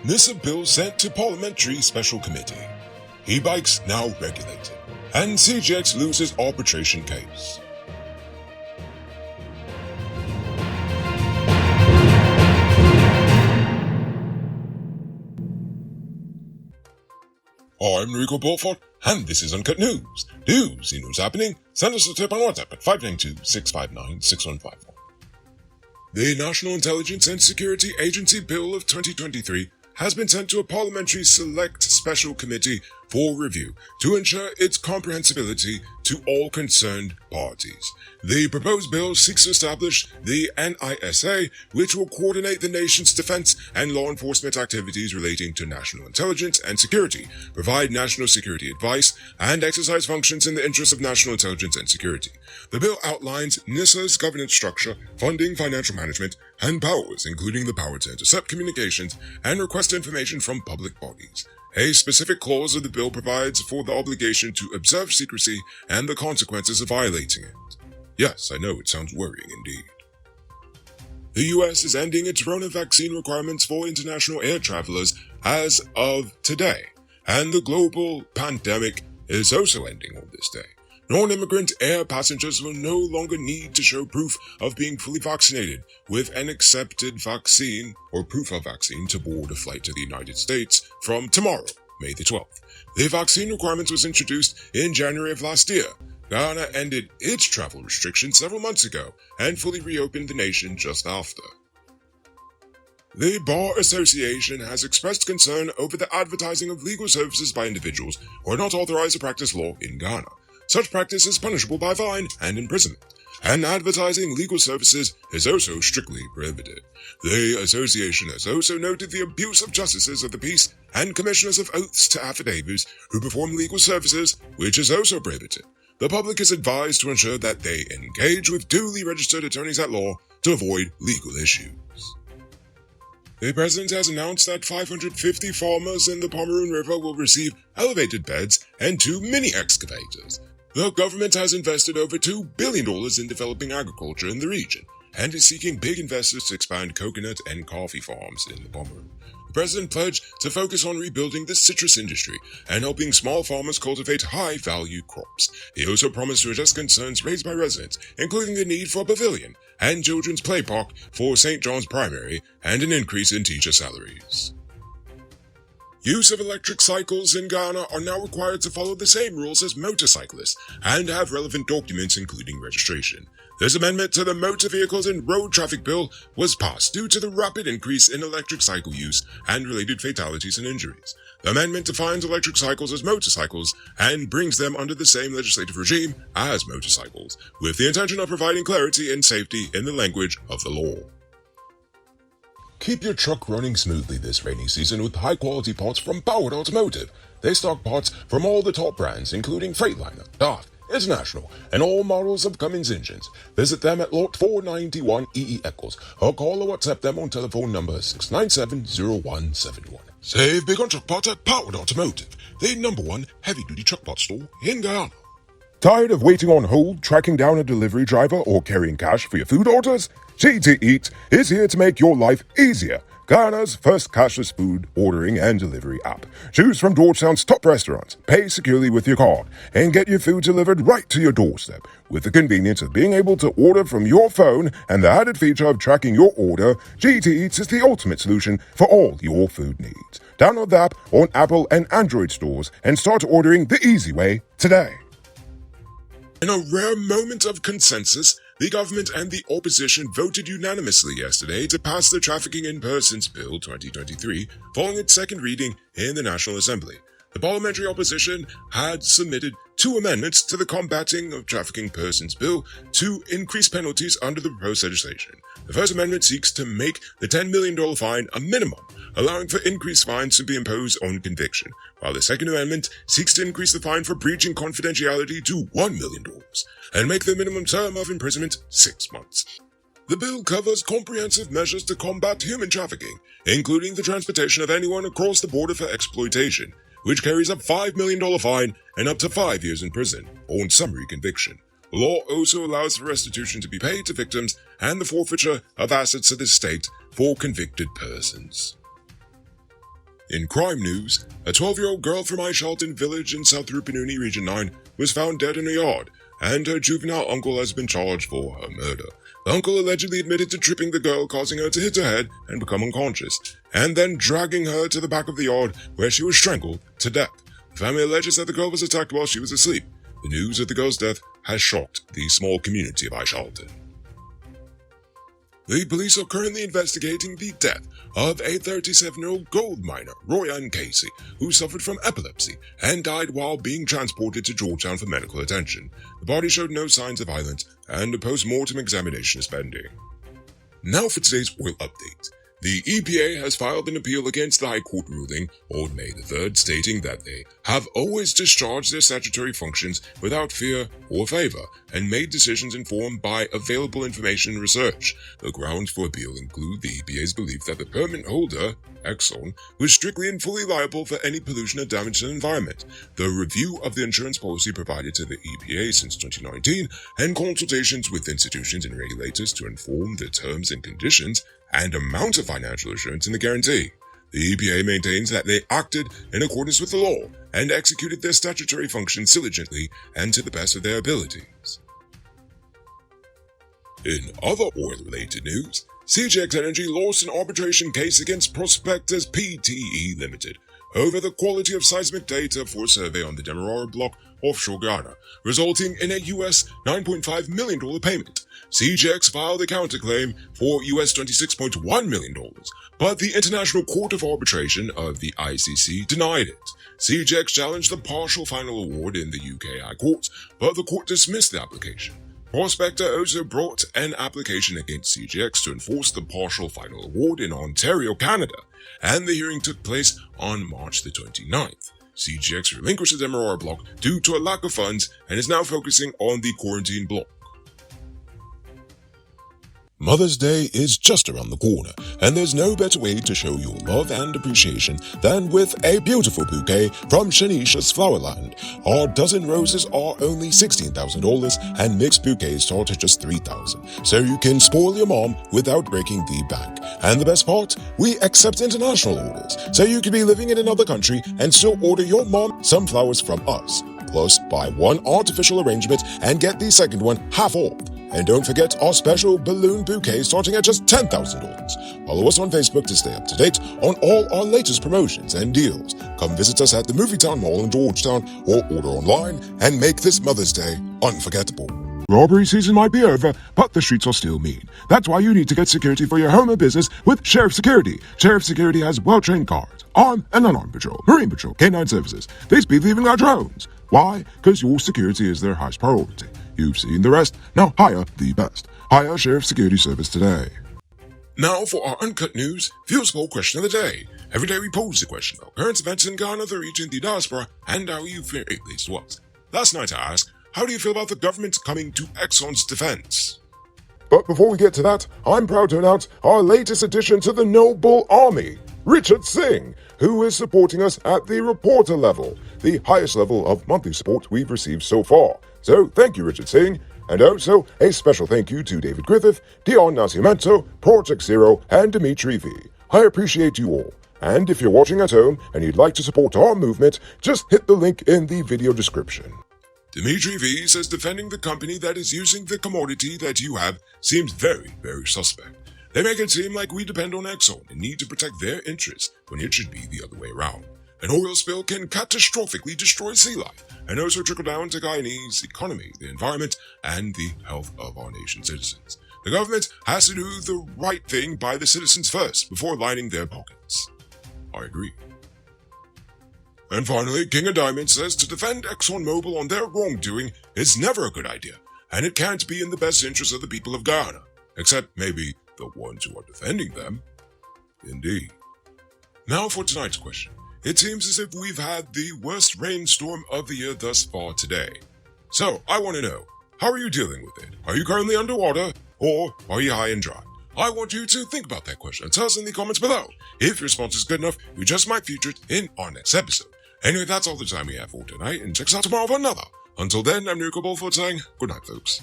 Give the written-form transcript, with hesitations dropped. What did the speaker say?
NISA bill sent to Parliamentary Special Committee. E-bikes now regulated. And CGX loses arbitration case. I'm Rico Beaufort, and this is Uncut News. News, you know what's happening? Send us a tip on WhatsApp at 592-659-6151. The National Intelligence and Security Agency Bill of 2023 has been sent to a Parliamentary Select Special Committee for review to ensure its comprehensibility to all concerned parties. The proposed bill seeks to establish the NISA, which will coordinate the nation's defense and law enforcement activities relating to national intelligence and security, provide national security advice, and exercise functions in the interest of national intelligence and security. The bill outlines NISA's governance structure, funding, financial management, and powers, including the power to intercept communications and request information from public bodies. A specific clause of the bill provides for the obligation to observe secrecy and the consequences of violating it. Yes, I know it sounds worrying indeed. The US is ending its Rona vaccine requirements for international air travelers as of today, and the global pandemic is also ending on this day. Non-immigrant air passengers will no longer need to show proof of being fully vaccinated with an accepted vaccine or proof of vaccine to board a flight to the United States from tomorrow, May the 12th. The vaccine requirement was introduced in January of last year. Guyana ended its travel restrictions several months ago and fully reopened the nation just after. The Bar Association has expressed concern over the advertising of legal services by individuals who are not authorized to practice law in Ghana. Such practice is punishable by fine and imprisonment, and advertising legal services is also strictly prohibited. The association has also noted the abuse of justices of the peace and commissioners of oaths to affidavits who perform legal services, which is also prohibited. The public is advised to ensure that they engage with duly registered attorneys at law to avoid legal issues. The president has announced that 550 farmers in the Pomeroon River will receive elevated beds and 2 mini excavators. The government has invested over $2 billion in developing agriculture in the region and is seeking big investors to expand coconut and coffee farms in the Pomeroon. The president pledged to focus on rebuilding the citrus industry and helping small farmers cultivate high-value crops. He also promised to address concerns raised by residents, including the need for a pavilion and children's play park for St. John's Primary and an increase in teacher salaries. Use of electric cycles in Ghana are now required to follow the same rules as motorcyclists and have relevant documents including registration. This amendment to the Motor Vehicles and Road Traffic Bill was passed due to the rapid increase in electric cycle use and related fatalities and injuries. The amendment defines electric cycles as motorcycles and brings them under the same legislative regime as motorcycles, with the intention of providing clarity and safety in the language of the law. Keep your truck running smoothly this rainy season with high-quality parts from Powered Automotive. They stock parts from all the top brands, including Freightliner, DAF, International, and all models of Cummins engines. Visit them at Lot 491 EE Eccles or call or WhatsApp them on telephone number 697-0171. Save big on truck parts at Powered Automotive, the #1 heavy-duty truck parts store in Guyana. Tired of waiting on hold, tracking down a delivery driver, or carrying cash for your food orders? GT Eat is here to make your life easier. Guyana's first cashless food ordering and delivery app. Choose from Georgetown's top restaurants, pay securely with your card, and get your food delivered right to your doorstep. With the convenience of being able to order from your phone and the added feature of tracking your order, GT Eats is the ultimate solution for all your food needs. Download the app on Apple and Android stores and start ordering the easy way today. In a rare moment of consensus, the government and the opposition voted unanimously yesterday to pass the Trafficking in Persons Bill 2023 following its second reading in the National Assembly. The parliamentary opposition had submitted 2 amendments to the Combating of Trafficking Persons Bill to increase penalties under the proposed legislation. The first amendment seeks to make the $10 million fine a minimum, allowing for increased fines to be imposed on conviction, while the second amendment seeks to increase the fine for breaching confidentiality to $1 million and make the minimum term of imprisonment 6 months. The bill covers comprehensive measures to combat human trafficking, including the transportation of anyone across the border for exploitation, which carries a $5 million fine and up to 5 years in prison on summary conviction. The law also allows for restitution to be paid to victims and the forfeiture of assets to the state for convicted persons. In crime news, a 12-year-old girl from Aishalton village in South Rupununi Region 9 was found dead in a yard, and her juvenile uncle has been charged for her murder. The uncle allegedly admitted to tripping the girl, causing her to hit her head and become unconscious, and then dragging her to the back of the yard where she was strangled to death. The family alleges that the girl was attacked while she was asleep. The news of the girl's death has shocked the small community of Aishalton. The police are currently investigating the death of a 37-year-old gold miner, Royan Casey, who suffered from epilepsy and died while being transported to Georgetown for medical attention. The body showed no signs of violence, and a post-mortem examination is pending. Now for today's oil update. The EPA has filed an appeal against the High Court ruling on May the 3rd, stating that they have always discharged their statutory functions without fear or favor and made decisions informed by available information and research. The grounds for appeal include the EPA's belief that the permit holder, Exxon, was strictly and fully liable for any pollution or damage to the environment. The review of the insurance policy provided to the EPA since 2019 and consultations with institutions and regulators to inform the terms and conditions and amount of financial assurance in the guarantee. The EPA maintains that they acted in accordance with the law and executed their statutory functions diligently and to the best of their abilities. In other oil-related news, CGX Energy lost an arbitration case against Prospectors Pte. Limited over the quality of seismic data for a survey on the Demerara block offshore Guyana, resulting in a US $9.5 million payment. CGX filed a counterclaim for US $26.1 million, but the International Court of Arbitration of the ICC denied it. CGX challenged the partial final award in the UK High Court, but the court dismissed the application. Prospector also brought an application against CGX to enforce the partial final award in Ontario, Canada, and the hearing took place on March the 29th. CGX relinquished the Demerara block due to a lack of funds and is now focusing on the quarantine block. Mother's Day is just around the corner, and there's no better way to show your love and appreciation than with a beautiful bouquet from Shanisha's Flowerland. Our dozen roses are only $16,000 and mixed bouquets start at just $3,000, so you can spoil your mom without breaking the bank. And the best part? We accept international orders, so you could be living in another country and still order your mom some flowers from us. Plus, buy one artificial arrangement and get the second one half off. And don't forget our special balloon bouquet starting at just $10,000. Follow us on Facebook to stay up to date on all our latest promotions and deals. Come visit us at the Movietown Mall in Georgetown or order online and make this Mother's Day unforgettable. Robbery season might be over, but the streets are still mean. That's why you need to get security for your home or business with Sheriff Security. Sheriff Security has well-trained guards, armed and unarmed patrol, Marine Patrol, K9 services. They speed even our drones. Why? Because your security is their highest priority. You've seen the rest. Now hire the best. Hire Sheriff Security Service today. Now for our uncut news, Views Poll question of the day. Every day we pose the question about current events in Ghana, the region, the diaspora, and how you feel it leads to us. Last night I asked, how do you feel about the government coming to Exxon's defense? But before we get to that, I'm proud to announce our latest addition to the Noble Army, Richard Singh, who is supporting us at the reporter level, the highest level of monthly support we've received so far. So thank you, Richard Singh, and also a special thank you to David Griffith, Dion Nascimento, Project Zero, and Dimitri V. I appreciate you all. And if you're watching at home and you'd like to support our movement, just hit the link in the video description. Dimitri V says defending the company that is using the commodity that you have seems very, very suspect. They make it seem like we depend on Exxon and need to protect their interests when it should be the other way around. An oil spill can catastrophically destroy sea life and also trickle down to Guyanese economy, the environment, and the health of our nation's citizens. The government has to do the right thing by the citizens first before lining their pockets. I agree. And finally, King of Diamonds says to defend ExxonMobil on their wrongdoing is never a good idea, and it can't be in the best interest of the people of Guyana, except maybe the ones who are defending them. Indeed. Now for tonight's question. It seems as if we've had the worst rainstorm of the year thus far today. So, I want to know, how are you dealing with it? Are you currently underwater, or are you high and dry? I want you to think about that question and tell us in the comments below. If your response is good enough, you just might feature it in our next episode. Anyway, that's all the time we have for tonight, and check us out tomorrow for another. Until then, I'm Nico Bolford saying good night, folks.